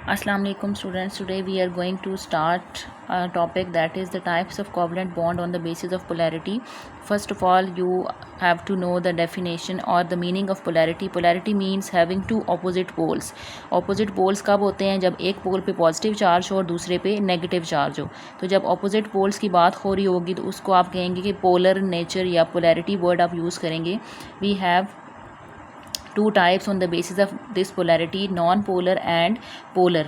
Assalamu alaikum students. Today we are going to start a topic that is the types of covalent bond on the basis of polarity. First of all, you have to know the definition or the meaning of polarity. Polarity means having two opposite poles. Opposite poles कब होते हैं? जब एक पोल पे positive charge हो और दूसरे पे नेगेटिव चार्ज हो. तो जब ऑपोजिट पोल्स की बात हो रही होगी तो उसको आप कहेंगे कि पोलर नेचर या पोलैरिटी वर्ड आप यूज़ करेंगे. We have two types on the basis of this polarity, non polar and polar.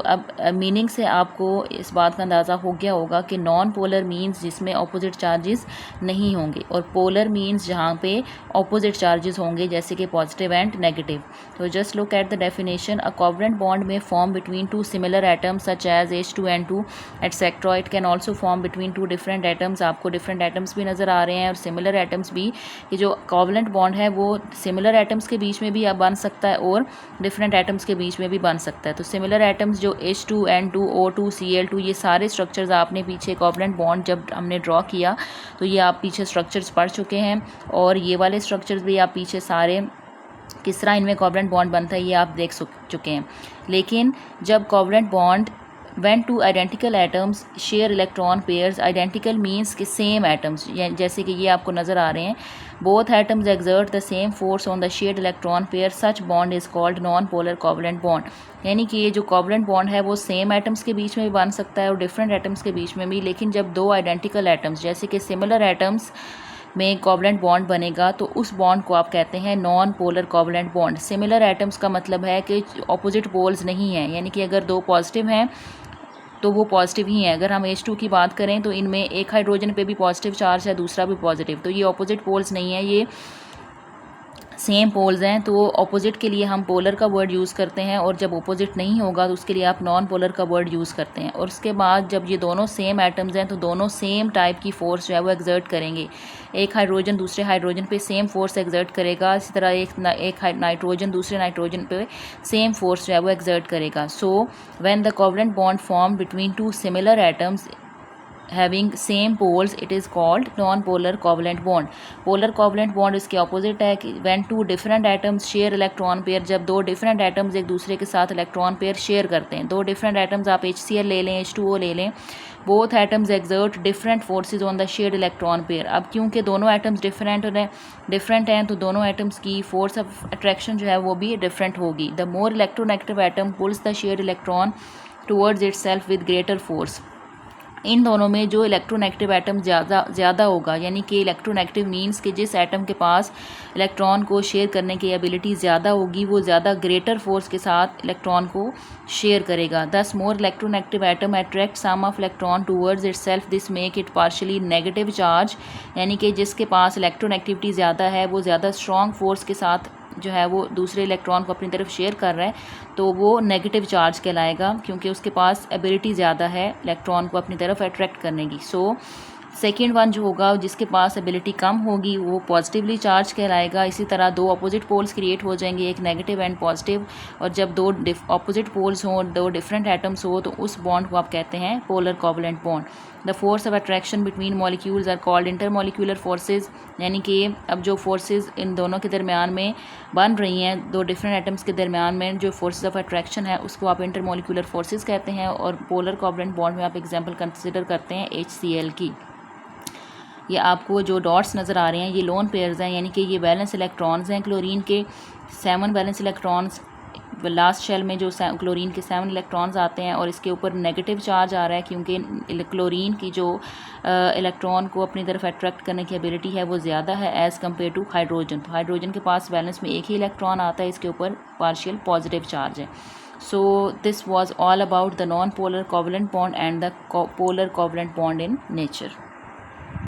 अब मीनिंग से आपको इस बात का अंदाज़ा हो गया होगा कि नॉन पोलर मीन्स जिसमें ऑपोजिट चार्जेस नहीं होंगे और पोलर मीन्स जहाँ पे ऑपोजिट चार्जेस होंगे जैसे कि पॉजिटिव एंड नेगेटिव. तो just look at the definition. A covalent bond में form between two similar atoms such as H2N2 etcetera. It can also form between two different atoms. आपको different atoms भी नज़र आ रहे हैं और सिमिलर एटम्स भी. ये जो कोवलेंट बॉन्ड है वो सिमिलर एटम्स के बीच में भी अब बन सकता है और डिफरेंट एटम्स के बीच में भी बन सकता है. तो सिमिलर एटम्स जो H2N2 O2 Cl2 ये सारे स्ट्रक्चर्स आपने पीछे कोवलेंट बॉन्ड जब हमने ड्रॉ किया तो ये आप पीछे स्ट्रक्चर्स पढ़ चुके हैं और ये वाले स्ट्रक्चर्स भी आप पीछे सारे किस तरह इनमें कोवलेंट बॉन्ड बनता है ये आप देख चुके हैं. लेकिन जब covalent bond when two identical atoms share electron pairs, identical means कि same atoms, जैसे कि ये आपको नज़र आ रहे हैं, both atoms exert the same force on the shared electron pair, such bond is called non-polar covalent bond. यानी कि ये जो कोवलेंट बॉन्ड है वो सेम एटम्स के बीच में भी बन सकता है और डिफरेंट एटम्स के बीच में भी. लेकिन जब दो आइडेंटिकल एटम्स जैसे कि सिमिलर एटम्स में कोवलेंट बॉन्ड बनेगा तो उस बॉन्ड को आप कहते हैं non polar covalent bond. Similar atoms का मतलब है कि ऑपोजिट पोल्स नहीं हैं, यानी कि अगर दो पॉजिटिव हैं तो वो पॉजिटिव ही है. अगर हम H2 की बात करें तो इनमें एक हाइड्रोजन पे भी पॉजिटिव चार्ज है, दूसरा भी पॉजिटिव. तो ये ऑपोजिट पोल्स नहीं है, ये सेम पोल्स हैं. तो ऑपोजिट के लिए हम पोलर का वर्ड यूज़ करते हैं और जब ऑपोजिट नहीं होगा तो उसके लिए आप नॉन पोलर का वर्ड यूज़ करते हैं. और उसके बाद जब ये दोनों सेम एटम्स हैं तो दोनों सेम टाइप की फोर्स जो है वो एक्सर्ट करेंगे. एक हाइड्रोजन दूसरे हाइड्रोजन पे सेम फोर्स एक्सर्ट करेगा, इसी तरह एक नाइट्रोजन दूसरे नाइट्रोजन पे सेम फोर्स जो है वो एक्सर्ट करेगा. So when the covalent bond form between two similar atoms having same poles it is called non-polar covalent bond. Polar covalent bond इसके opposite है कि when two different atoms share electron pair, जब दो different atoms एक दूसरे के साथ electron pair share करते हैं. दो different atoms आप HCl ले लें, H2O ले लें, both atoms exert different forces on the shared electron pair. अब क्योंकि दोनों atoms different हैं तो दोनों atoms की force of attraction जो है वो भी different होगी. The more electronegative atom pulls the shared electron towards itself with greater force. इन दोनों में जो इलेक्ट्रोनेगेटिव एटम ज़्यादा होगा, यानी कि इलेक्ट्रोनेगेटिव मीन्स कि जिस एटम के पास इलेक्ट्रॉन को शेयर करने की एबिलिटी ज़्यादा होगी वो ज़्यादा ग्रेटर फोर्स के साथ इलेक्ट्रॉन को शेयर करेगा. Thus more electronegative atom attract some of electron towards itself, this make it partially negative charge. यानी कि जिसके पास इलेक्ट्रोनेगेटिविटी ज़्यादा है वो ज़्यादा स्ट्रॉन्ग फोर्स के साथ जो है वो दूसरे इलेक्ट्रॉन को अपनी तरफ शेयर कर रहा है तो वो नेगेटिव चार्ज कहलाएगा क्योंकि उसके पास एबिलिटी ज़्यादा है इलेक्ट्रॉन को अपनी तरफ अट्रैक्ट करने की. सो सेकेंड वन जो होगा जिसके पास एबिलिटी कम होगी वो पॉजिटिवली चार्ज कहलाएगा. इसी तरह दो अपोजिट पोल्स क्रिएट हो जाएंगे, एक नेगेटिव एंड पॉजिटिव, और जब दो अपोजिट पोल्स हों, दो डिफरेंट एटम्स हो तो उस बॉन्ड को आप कहते हैं polar covalent bond. The force of attraction between molecules are called intermolecular forces. यानी कि अब जो फोर्सेज इन दोनों के दरमियान में बन रही हैं, दो डिफरेंट एटम्स के दरमियान में जो फोर्सेज ऑफ अट्रैक्शन है उसको आप इंटरमॉलिक्यूलर फोर्सेज कहते हैं. और पोलर कोवलेंट बॉन्ड में आप एग्जाम्पल कंसिडर करते हैं HCl की. ये आपको जो डॉट्स नज़र आ रहे हैं ये लोन पेयर्स हैं, यानी कि ये वैलेंस इलेक्ट्रॉन्स हैं. क्लोरीन के 7 वैलेंस इलेक्ट्रॉन्स, लास्ट शेल में जो क्लोरीन के 7 इलेक्ट्रॉन्स आते हैं और इसके ऊपर नेगेटिव चार्ज आ रहा है क्योंकि क्लोरीन की जो इलेक्ट्रॉन को अपनी तरफ अट्रैक्ट करने की एबिलिटी है वो ज़्यादा है एज़ कम्पेयर टू हाइड्रोजन. तो हाइड्रोजन के पास वैलेंस में एक ही इलेक्ट्रॉन आता है, इसके ऊपर पार्शियल पॉजिटिव चार्ज है. So this was all about the non-polar covalent bond and the polar covalent bond in nature.